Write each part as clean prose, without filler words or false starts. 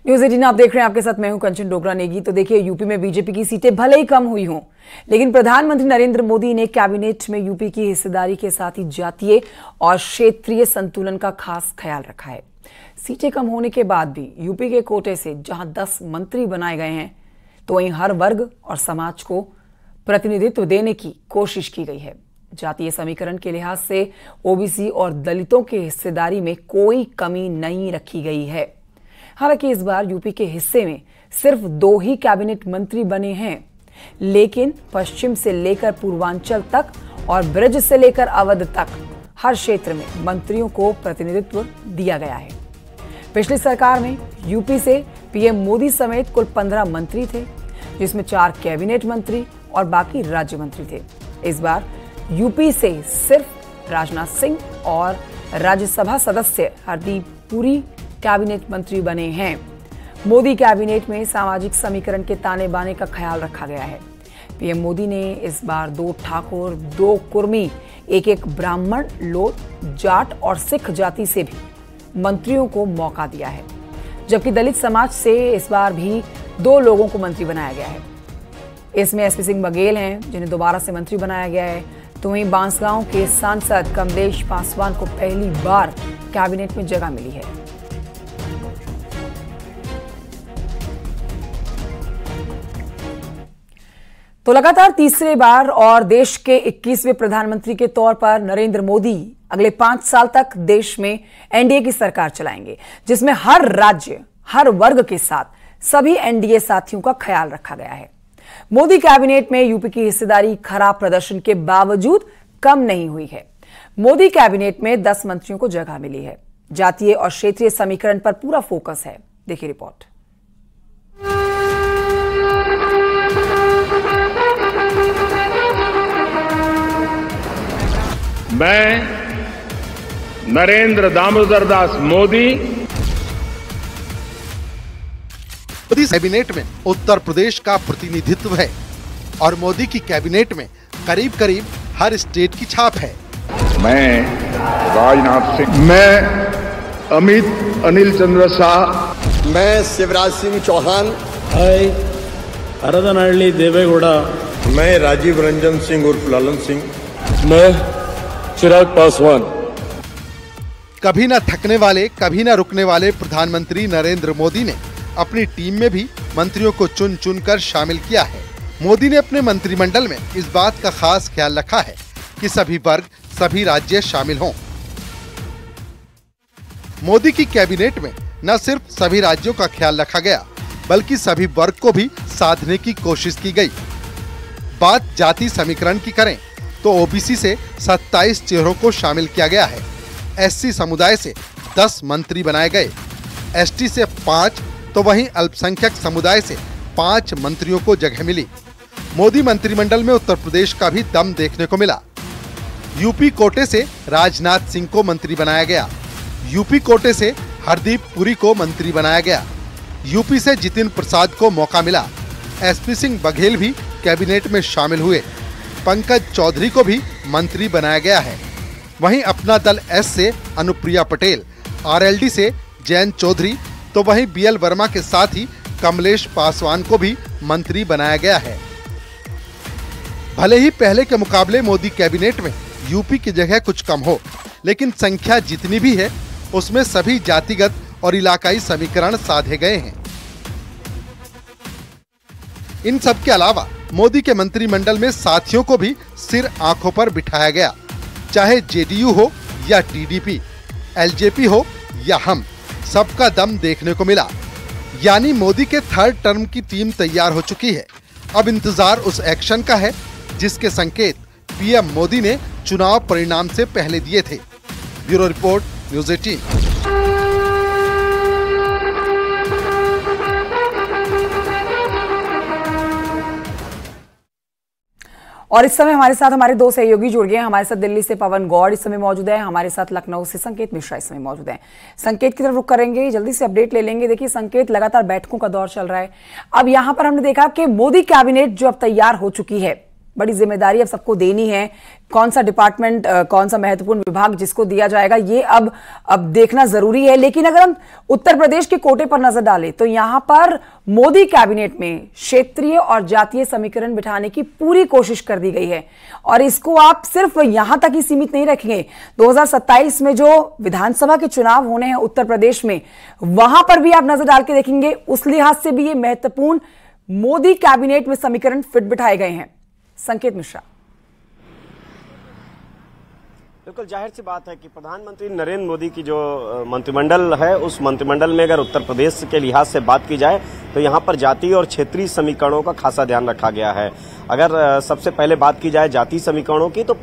News 18 आप देख रहे हैं, आपके साथ मैं हूं कंचन डोगरा नेगी। तो देखिए, यूपी में बीजेपी की सीटें भले ही कम हुई हों, लेकिन प्रधानमंत्री नरेंद्र मोदी ने कैबिनेट में यूपी की हिस्सेदारी के साथ ही जातीय और क्षेत्रीय संतुलन का खास ख्याल रखा है। सीटें कम होने के बाद भी यूपी के कोटे से जहां 10 मंत्री बनाए गए हैं, तो वहीं हर वर्ग और समाज को प्रतिनिधित्व देने की कोशिश की गई है। जातीय समीकरण के लिहाज से ओबीसी और दलितों की हिस्सेदारी में कोई कमी नहीं रखी गई है। हालांकि इस बार यूपी के हिस्से में सिर्फ 2 ही कैबिनेट मंत्री बने हैं, लेकिन पश्चिम से लेकर पूर्वांचल तक और ब्रज से लेकर अवध तक हर क्षेत्र में मंत्रियों को प्रतिनिधित्व दिया गया है। पिछली सरकार में यूपी से पीएम मोदी समेत कुल 15 मंत्री थे, जिसमें 4 कैबिनेट मंत्री और बाकी राज्य मंत्री थे। इस बार यूपी से सिर्फ राजनाथ सिंह और राज्यसभा सदस्य हरदीप पुरी कैबिनेट मंत्री बने हैं। मोदी कैबिनेट में सामाजिक समीकरण के ताने बाने का ख्याल रखा गया है। पीएम मोदी ने इस बार 2 ठाकुर, 2 कुर्मी, एक ब्राह्मण, लोट, जाट और सिख जाति से भी मंत्रियों को मौका दिया है, जबकि दलित समाज से इस बार भी 2 लोगों को मंत्री बनाया गया है। इसमें एसपी सिंह बघेल हैं, जिन्हें दोबारा से मंत्री बनाया गया है। तो वहीं बांसगांव के सांसद कमलेश पासवान को पहली बार कैबिनेट में जगह मिली है। तो लगातार तीसरी बार और देश के 21वें प्रधानमंत्री के तौर पर नरेंद्र मोदी अगले 5 साल तक देश में एनडीए की सरकार चलाएंगे, जिसमें हर राज्य, हर वर्ग के साथ सभी एनडीए साथियों का ख्याल रखा गया है। मोदी कैबिनेट में यूपी की हिस्सेदारी खराब प्रदर्शन के बावजूद कम नहीं हुई है। मोदी कैबिनेट में 10 मंत्रियों को जगह मिली है। जातीय और क्षेत्रीय समीकरण पर पूरा फोकस है। देखिए रिपोर्ट। मैं नरेंद्र दामोदर दास मोदी कैबिनेट में उत्तर प्रदेश का प्रतिनिधित्व है और मोदी की कैबिनेट में करीब करीब हर स्टेट की छाप है। मैं राजनाथ सिंह, मैं अमित अनिल चंद्र शाह, मैं शिवराज सिंह चौहान, हरदनहल्ली देवेगौड़ा, मैं राजीव रंजन सिंह उर्फ लालन सिंह, मैं चिराग पासवान। कभी न थकने वाले, कभी न रुकने वाले प्रधानमंत्री नरेंद्र मोदी ने अपनी टीम में भी मंत्रियों को चुन चुन कर शामिल किया है। मोदी ने अपने मंत्रिमंडल में इस बात का खास ख्याल रखा है कि सभी वर्ग, सभी राज्य शामिल हों। मोदी की कैबिनेट में न सिर्फ सभी राज्यों का ख्याल रखा गया, बल्कि सभी वर्ग को भी साधने की कोशिश की गई। बात जाति समीकरण की करें तो ओबीसी से 27 चेहरों को शामिल किया गया है। एससी समुदाय से 10 मंत्री बनाए गए, एसटी से 5, तो वहीं अल्पसंख्यक समुदाय से 5 मंत्रियों को जगह मिली। मोदी मंत्रिमंडल में उत्तर प्रदेश का भी दम देखने को मिला। यूपी कोटे से राजनाथ सिंह को मंत्री बनाया गया, यूपी कोटे से हरदीप पुरी को मंत्री बनाया गया, यूपी से जितिन प्रसाद को मौका मिला। एसपी सिंह बघेल भी कैबिनेट में शामिल हुए। पंकज चौधरी को भी मंत्री बनाया गया है। वहीं अपना दल एस से अनुप्रिया पटेल, आरएलडी से जयंत चौधरी, तो वहीं बीएल वर्मा के साथ ही कमलेश पासवान को भी मंत्री बनाया गया है। भले ही पहले के मुकाबले मोदी कैबिनेट में यूपी की जगह कुछ कम हो, लेकिन संख्या जितनी भी है उसमें सभी जातिगत और इलाकाई समीकरण साधे गए हैं। इन सब के अलावा मोदी के मंत्रिमंडल में साथियों को भी सिर आंखों पर बिठाया गया, चाहे जेडीयू हो या टीडीपी, एलजेपी हो या हम, सबका दम देखने को मिला। यानी मोदी के 3rd टर्म की टीम तैयार हो चुकी है। अब इंतजार उस एक्शन का है जिसके संकेत पीएम मोदी ने चुनाव परिणाम से पहले दिए थे। Bureau report, news 18। और इस समय हमारे साथ हमारे 2 सहयोगी जुड़ गए हैं। हमारे साथ दिल्ली से पवन गौड़ इस समय मौजूद है, हमारे साथ लखनऊ से संकेत मिश्रा इस समय मौजूद है। संकेत की तरफ रुख करेंगे, जल्दी से अपडेट ले लेंगे। देखिए संकेत, लगातार बैठकों का दौर चल रहा है। अब यहां पर हमने देखा कि मोदी कैबिनेट जो अब तैयार हो चुकी है, बड़ी जिम्मेदारी अब सबको देनी है। कौन सा डिपार्टमेंट, कौन सा महत्वपूर्ण विभाग जिसको दिया जाएगा, ये अब देखना जरूरी है। लेकिन अगर हम उत्तर प्रदेश के कोटे पर नजर डालें तो यहां पर मोदी कैबिनेट में क्षेत्रीय और जातीय समीकरण बिठाने की पूरी कोशिश कर दी गई है। और इसको आप सिर्फ यहां तक ही सीमित नहीं रखेंगे, 2027 में जो विधानसभा के चुनाव होने हैं उत्तर प्रदेश में, वहां पर भी आप नजर डाल के देखेंगे, उस लिहाज से भी ये महत्वपूर्ण मोदी कैबिनेट में समीकरण फिट बिठाए गए हैं। संकेत मिश्रा। बिल्कुल जाहिर सी बात है कि प्रधानमंत्री नरेंद्र मोदी की जो मंत्रिमंडल है, उस मंत्रिमंडल में अगर उत्तर प्रदेश के लिहाज से बात की जाए तो यहाँ पर जातीय और क्षेत्रीय समीकरणों का खासा ध्यान रखा गया है। अगर सबसे पहले बात की जाए जातीय समीकरणों की तो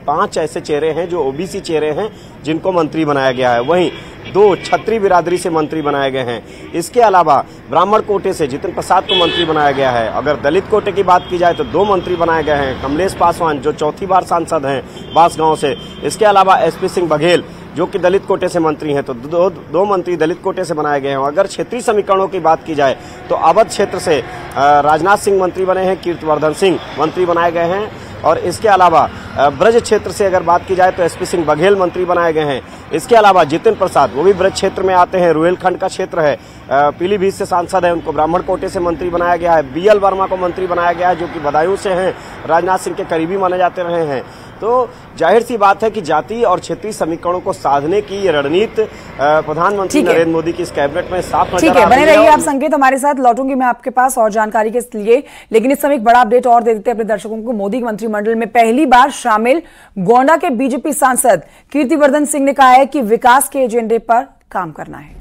5 ऐसे चेहरे हैं जो ओबीसी चेहरे हैं जिनको मंत्री बनाया गया है। वहीं 2 क्षत्रिय बिरादरी से मंत्री बनाए गए हैं। इसके अलावा ब्राह्मण कोटे से जितिन प्रसाद को मंत्री बनाया गया है। अगर दलित कोटे की बात की जाए तो 2 मंत्री बनाए गए हैं, कमलेश पासवान जो 4थी बार सांसद हैं बांसगांव से। इसके अलावा एसपी सिंह बघेल जो कि दलित कोटे से मंत्री हैं, तो दो मंत्री दलित कोटे से बनाए गए हैं। अगर क्षेत्रीय समीकरणों की बात की जाए तो अवध क्षेत्र से राजनाथ सिंह मंत्री बने हैं, कीर्तिवर्धन सिंह मंत्री बनाए गए हैं। और इसके अलावा ब्रज क्षेत्र से अगर बात की जाए तो एसपी सिंह बघेल मंत्री बनाए गए हैं। इसके अलावा जितिन प्रसाद वो भी ब्रज क्षेत्र में आते हैं, रुहेलखंड का क्षेत्र है, पीलीभीत से सांसद है, उनको ब्राह्मण कोटे से मंत्री बनाया गया है। बीएल वर्मा को मंत्री बनाया गया है जो कि बदायूं से हैं, राजनाथ सिंह के करीबी माने जाते रहे हैं। तो जाहिर सी बात है कि जातीय और क्षेत्रीय समीकरणों को साधने की ये रणनीति प्रधानमंत्री नरेंद्र मोदी की इस कैबिनेट में साफ नजर आ रही है। बने रहिए आप संकेत हमारे साथ, लौटूंगी मैं आपके पास और जानकारी के लिए। लेकिन इस समय एक बड़ा अपडेट और दे देते हैं अपने दर्शकों को। मोदी मंत्रिमंडल में पहली बार शामिल गोंडा के बीजेपी सांसद कीर्तिवर्धन सिंह ने कहा है कि विकास के एजेंडे पर काम करना है।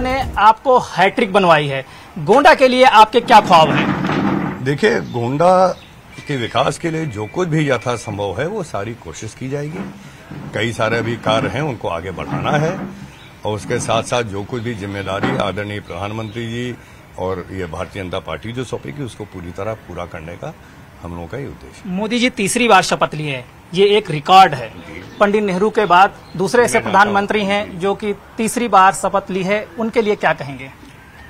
ने आपको हैट्रिक बनवाई है, गोंडा के लिए आपके क्या ख्वाब हैं? देखिए, गोंडा के विकास के लिए जो कुछ भी यथासंभव है वो सारी कोशिश की जाएगी। कई सारे भी कार्य हैं, उनको आगे बढ़ाना है और उसके साथ साथ जो कुछ भी जिम्मेदारी आदरणीय प्रधानमंत्री जी और ये भारतीय जनता पार्टी जो सौंपेगी उसको पूरी तरह पूरा करने का हम लोगों का ही उद्देश्य। मोदी जी तीसरी बार शपथ लिए हैं, ये एक रिकॉर्ड है। पंडित नेहरू के बाद दूसरे ऐसे प्रधानमंत्री हैं जो कि तीसरी बार शपथ ली है, उनके लिए क्या कहेंगे?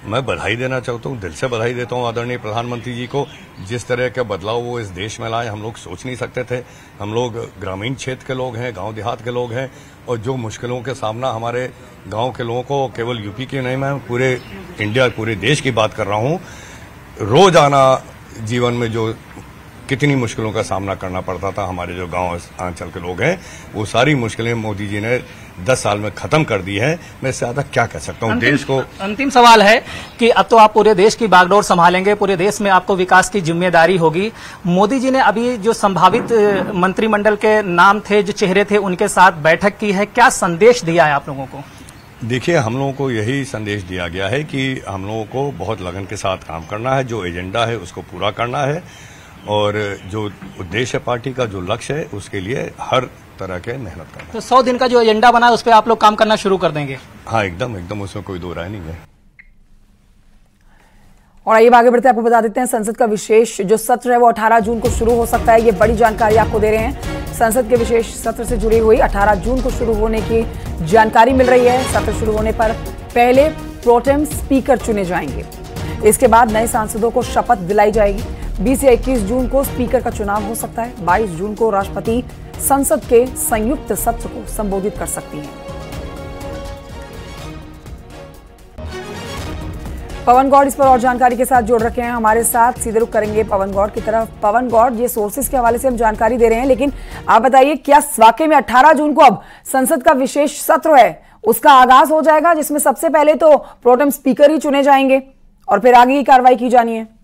मैं बधाई देना चाहता हूँ, दिल से बधाई देता हूँ आदरणीय प्रधानमंत्री जी को। जिस तरह के बदलाव वो इस देश में लाए हम लोग सोच नहीं सकते थे। हम लोग ग्रामीण क्षेत्र के लोग हैं, गांव देहात के लोग हैं और जो मुश्किलों के सामना हमारे गांव के लोगों को, केवल यूपी की नहीं, मैं पूरे इंडिया पूरे देश की बात कर रहा हूँ, रोजाना जीवन में जो कितनी मुश्किलों का सामना करना पड़ता था हमारे जो गांव अंचल के लोग हैं, वो सारी मुश्किलें मोदी जी ने 10 साल में खत्म कर दी है। मैं इससे ज्यादा क्या कह सकता हूँ देश को। अंतिम सवाल है कि अब तो आप पूरे देश की बागडोर संभालेंगे, पूरे देश में आपको विकास की जिम्मेदारी होगी। मोदी जी ने अभी जो संभावित मंत्रिमंडल के नाम थे, जो चेहरे थे, उनके साथ बैठक की है, क्या संदेश दिया है आप लोगों को? देखिए, हम लोगों को यही संदेश दिया गया है कि हम लोगों को बहुत लगन के साथ काम करना है, जो एजेंडा है उसको पूरा करना है और जो उद्देश्य पार्टी का जो लक्ष्य है उसके लिए हर तरह के मेहनत करना। तो 100 दिन का जो एजेंडा बना है उस पर आप लोग काम करना शुरू कर देंगे? हाँ, एकदम उसमें कोई दो राय नहीं है। और आइए आगे बढ़ते हैं, आपको बता देते हैं संसद का विशेष जो सत्र है वो 18 जून को शुरू हो सकता है। ये बड़ी जानकारी आपको दे रहे हैं। संसद के विशेष सत्र से जुड़ी हुई 18 जून को शुरू होने की जानकारी मिल रही है। सत्र शुरू होने पर पहले प्रोटेम स्पीकर चुने जाएंगे, इसके बाद नए सांसदों को शपथ दिलाई जाएगी। 20 या 21 जून को स्पीकर का चुनाव हो सकता है। 22 जून को राष्ट्रपति संसद के संयुक्त सत्र को संबोधित कर सकती हैं। पवन गौड़ इस पर और जानकारी के साथ जोड़ रखे हैं हमारे साथ, सीधे रुख करेंगे पवन गौड़ की तरफ। पवन गौड़, ये सोर्सेज के हवाले से हम जानकारी दे रहे हैं, लेकिन आप बताइए क्या वाकई में 18 जून को अब संसद का विशेष सत्र है, उसका आगाज हो जाएगा, जिसमें सबसे पहले तो प्रोटेम स्पीकर ही चुने जाएंगे और फिर आगे की कार्रवाई की जानी है?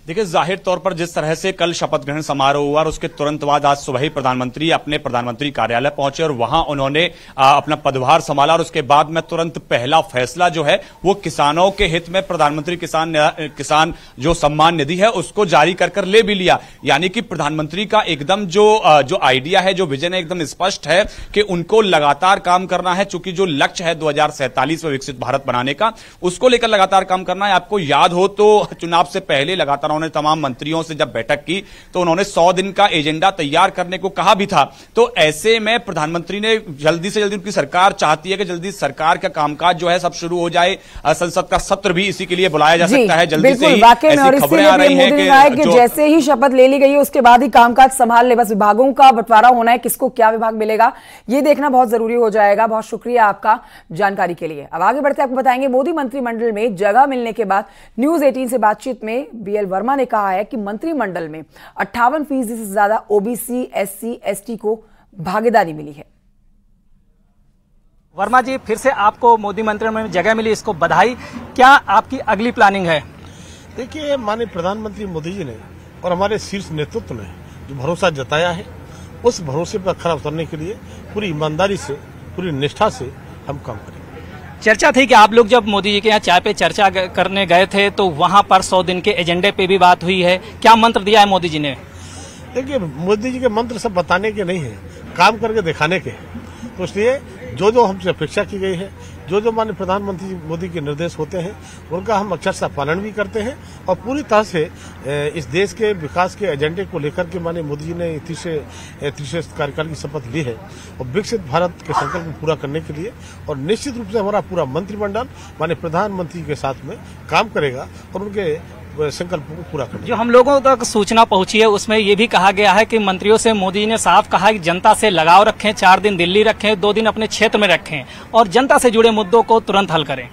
देखिए, जाहिर तौर पर जिस तरह से कल शपथ ग्रहण समारोह हुआ और उसके तुरंत बाद आज सुबह ही प्रधानमंत्री अपने प्रधानमंत्री कार्यालय पहुंचे और वहां उन्होंने अपना पदभार संभाला और उसके बाद में तुरंत पहला फैसला जो है वो किसानों के हित में प्रधानमंत्री किसान जो सम्मान निधि है उसको जारी कर ले भी लिया। यानी कि प्रधानमंत्री का एकदम जो आइडिया है, जो विजन है, एकदम स्पष्ट है कि उनको लगातार काम करना है। चूंकि जो लक्ष्य है 2047 में विकसित भारत बनाने का, उसको लेकर लगातार काम करना है। आपको याद हो तो चुनाव से पहले लगातार उन्होंने तमाम मंत्रियों से जब बैठक की तो उन्होंने 100 दिन का एजेंडा तैयार करने को कहा भी था। तो ऐसे में प्रधानमंत्री ने जल्दी से जल्दी, उनकी सरकार चाहती है कि जल्दी सरकार का कामकाज जो है सब शुरू हो जाए। संसद का सत्र भी इसी के लिए बुलाया जा सकता है जल्दी से ही। ऐसी खबरें आ रही हैं कि जैसे ही शपथ ले ली गई है उसके बाद ही कामकाज संभाल ले, बस विभागों का बंटवारा होना है, किसको क्या विभाग मिलेगा ये देखना बहुत जरूरी हो जाएगा। बहुत शुक्रिया आपका जानकारी के लिए। अब आगे बढ़ते आपको बताएंगे, मोदी मंत्रिमंडल में जगह मिलने के बाद न्यूज 18 से बातचीत में बीएल वर्मा ने कहा है कि मंत्रिमंडल में 58% से ज्यादा ओबीसी, एससी, एसटी को भागीदारी मिली है। वर्मा जी, फिर से आपको मोदी मंत्रिमंडल में जगह मिली, इसको बधाई। क्या आपकी अगली प्लानिंग है? देखिए, माननीय प्रधानमंत्री मोदी जी ने और हमारे शीर्ष नेतृत्व ने जो भरोसा जताया है, उस भरोसे पर खरा उतरने के लिए पूरी ईमानदारी से, पूरी निष्ठा से हम काम करेंगे। चर्चा थी कि आप लोग जब मोदी जी के यहाँ चाय पे चर्चा करने गए थे तो वहां पर 100 दिन के एजेंडे पे भी बात हुई है। क्या मंत्र दिया है मोदी जी ने? देखिए, मोदी जी के मंत्र सब बताने के नहीं है, काम करके दिखाने के। तो इसलिए जो जो हमसे अपेक्षा की गई है, जो जो माननीय प्रधानमंत्री मोदी के निर्देश होते हैं, उनका हम अक्षरशः पालन भी करते हैं और पूरी तरह से इस देश के विकास के एजेंडे को लेकर के माननीय मोदी जी ने तीसरे कार्यकाल की शपथ ली है और विकसित भारत के संकल्प को पूरा करने के लिए। और निश्चित रूप से हमारा पूरा मंत्रिमंडल माननीय प्रधानमंत्री के साथ में काम करेगा और उनके संकल्प को पूरा करना। जो हम लोगों तक सूचना पहुंची है उसमें ये भी कहा गया है कि मंत्रियों से मोदी ने साफ कहा कि जनता से लगाव रखें, 4 दिन दिल्ली रखें, 2 दिन अपने क्षेत्र में रखें और जनता से जुड़े मुद्दों को तुरंत हल करें।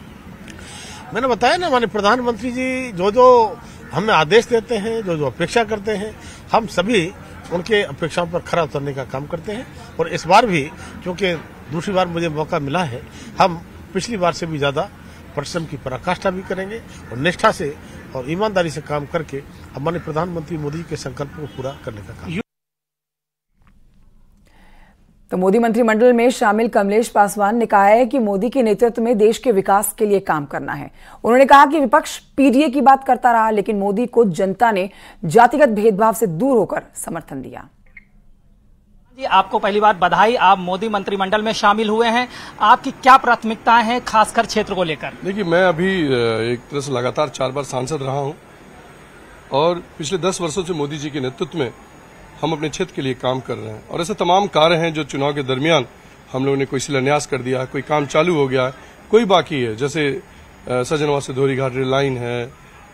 मैंने बताया ना, माननीय प्रधानमंत्री जी जो जो हमें आदेश देते हैं, जो जो अपेक्षा करते हैं, हम सभी उनके अपेक्षाओं पर खरा उतरने का काम करते हैं। और इस बार भी क्योंकि दूसरी बार मुझे मौका मिला है, हम पिछली बार से भी ज्यादा परिश्रम की पराकाष्ठा भी करेंगे और निष्ठा से और ईमानदारी से काम करके हमारे प्रधानमंत्री मोदी के संकल्प को पूरा करने का काम। तो मोदी मंत्रिमंडल में शामिल कमलेश पासवान ने कहा है कि मोदी के नेतृत्व में देश के विकास के लिए काम करना है। उन्होंने कहा कि विपक्ष पीडीए की बात करता रहा, लेकिन मोदी को जनता ने जातिगत भेदभाव से दूर होकर समर्थन दिया। जी, आपको पहली बार बधाई, आप मोदी मंत्रिमंडल में शामिल हुए हैं। आपकी क्या प्राथमिकताएं हैं खासकर क्षेत्र को लेकर? देखिए, मैं अभी एक तरह से लगातार 4 बार सांसद रहा हूं और पिछले 10 वर्षों से मोदी जी के नेतृत्व में हम अपने क्षेत्र के लिए काम कर रहे हैं। और ऐसे तमाम कार्य हैं जो चुनाव के दरमियान हम लोगों ने कोई शिलान्यास कर दिया, कोई काम चालू हो गया है, कोई बाकी है। जैसे सजनवा से धोरीघाट रेल लाइन है,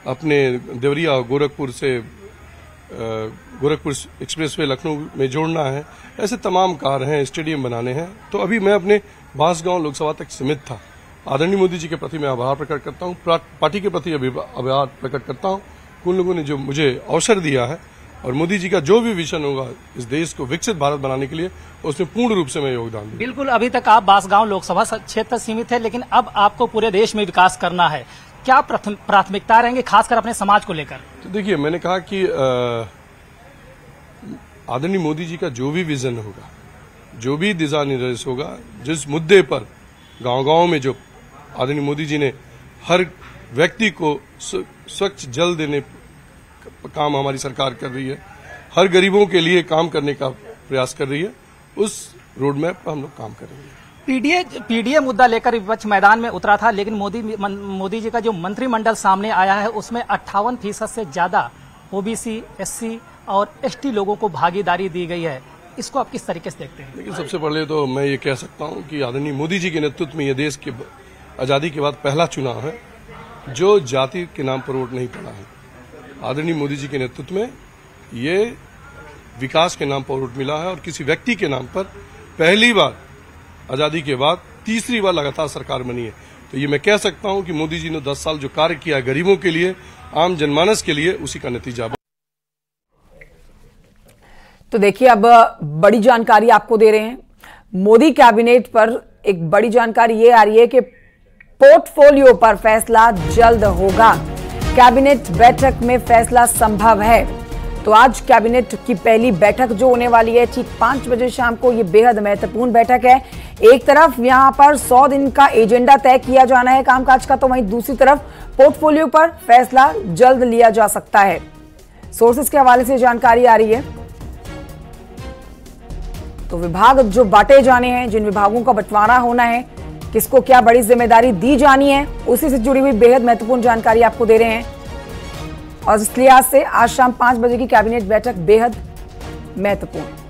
अपने देवरिया और गोरखपुर से गोरखपुर एक्सप्रेसवे लखनऊ में जोड़ना है। ऐसे तमाम कार्य हैं, स्टेडियम बनाने हैं। तो अभी मैं अपने बांसगांव लोकसभा तक सीमित था। आदरणीय मोदी जी के प्रति मैं आभार प्रकट करता हूं, पार्टी के प्रति आभार प्रकट करता हूं। उन लोगों ने जो मुझे अवसर दिया है और मोदी जी का जो भी विजन होगा इस देश को विकसित भारत बनाने के लिए, उसमें पूर्ण रूप से मैं योगदान दूंगा। बिल्कुल, अभी तक आप बांसगांव लोकसभा क्षेत्र सीमित है, लेकिन अब आपको पूरे देश में विकास करना है। क्या प्राथमिकता रहेंगे खासकर अपने समाज को लेकर? तो देखिए, मैंने कहा कि आदरणीय मोदी जी का जो भी विजन होगा, जो भी दिशा निर्देश होगा, जिस मुद्दे पर गांव-गांव में जो आदरणीय मोदी जी ने हर व्यक्ति को स्वच्छ जल देने का काम हमारी सरकार कर रही है, हर गरीबों के लिए काम करने का प्रयास कर रही है, उस रोड मैप पर हम लोग काम करेंगे। पीडीए मुद्दा लेकर विपक्ष मैदान में उतरा था, लेकिन मोदी जी का जो मंत्रिमंडल सामने आया है उसमें 58% से ज्यादा ओबीसी, एससी और एसटी लोगों को भागीदारी दी गई है। इसको आप किस तरीके से देखते हैं? लेकिन सबसे पहले तो मैं ये कह सकता हूं कि आदरणीय मोदी जी के नेतृत्व में यह देश के आजादी के बाद पहला चुनाव है जो जाति के नाम पर वोट नहीं पड़ा है। आदरणीय मोदी जी के नेतृत्व में ये विकास के नाम पर वोट मिला है और किसी व्यक्ति के नाम पर पहली बार आजादी के बाद तीसरी बार लगातार सरकार बनी है। तो ये मैं कह सकता हूं कि मोदी जी ने 10 साल जो कार्य किया है गरीबों के लिए, आम जनमानस के लिए, उसी का नतीजा। तो देखिए, अब बड़ी जानकारी आपको दे रहे हैं। मोदी कैबिनेट पर एक बड़ी जानकारी ये आ रही है कि पोर्टफोलियो पर फैसला जल्द होगा। कैबिनेट बैठक में फैसला संभव है। तो आज कैबिनेट की पहली बैठक जो होने वाली है ठीक 5 बजे शाम को, ये बेहद महत्वपूर्ण बैठक है। एक तरफ यहां पर 100 दिन का एजेंडा तय किया जाना है कामकाज का, तो वहीं दूसरी तरफ पोर्टफोलियो पर फैसला जल्द लिया जा सकता है। सोर्सेज के हवाले से जानकारी आ रही है। तो विभाग जो बांटे जाने हैं, जिन विभागों का बंटवारा होना है, किसको क्या बड़ी जिम्मेदारी दी जानी है, उसी से जुड़ी हुई बेहद महत्वपूर्ण जानकारी आपको दे रहे हैं। और इस लिहाज से आज शाम 5 बजे की कैबिनेट बैठक बेहद महत्वपूर्ण।